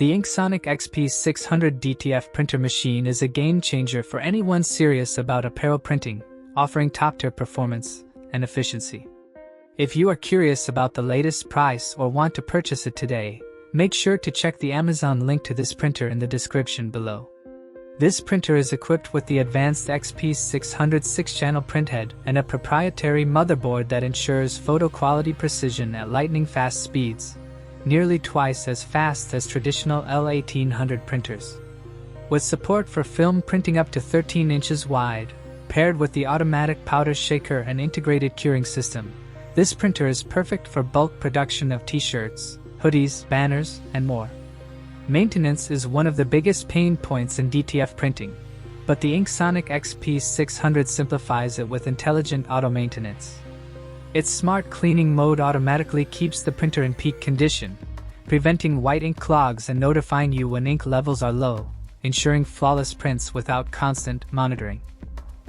The InkSonic XP600 DTF printer machine is a game-changer for anyone serious about apparel printing, offering top-tier performance and efficiency. If you are curious about the latest price or want to purchase it today, make sure to check the Amazon link to this printer in the description below. This printer is equipped with the advanced XP600 6-channel printhead and a proprietary motherboard that ensures photo quality precision at lightning-fast speeds, nearly twice as fast as traditional L1800 printers. With support for film printing up to 13 inches wide, paired with the automatic powder shaker and integrated curing system, this printer is perfect for bulk production of t-shirts, hoodies, banners, and more. Maintenance is one of the biggest pain points in DTF printing, but the InkSonic XP600 simplifies it with intelligent auto maintenance. Its smart cleaning mode automatically keeps the printer in peak condition, preventing white ink clogs and notifying you when ink levels are low, ensuring flawless prints without constant monitoring.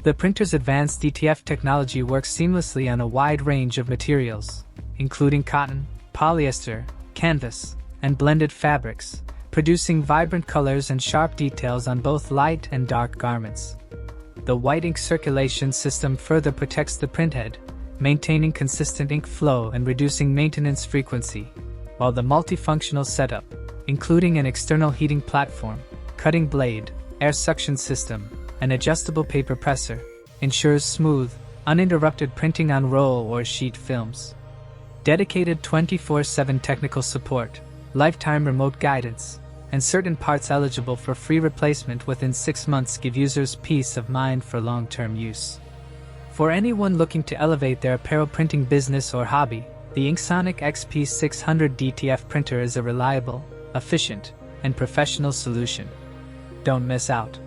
The printer's advanced DTF technology works seamlessly on a wide range of materials, including cotton, polyester, canvas, and blended fabrics, producing vibrant colors and sharp details on both light and dark garments. The white ink circulation system further protects the printhead, maintaining consistent ink flow and reducing maintenance frequency, while the multifunctional setup, including an external heating platform, cutting blade, air suction system, and adjustable paper presser, ensures smooth, uninterrupted printing on roll or sheet films. Dedicated 24/7 technical support, lifetime remote guidance, and certain parts eligible for free replacement within 6 months give users peace of mind for long-term use. For anyone looking to elevate their apparel printing business or hobby, the InkSonic XP600 DTF printer is a reliable, efficient, and professional solution. Don't miss out.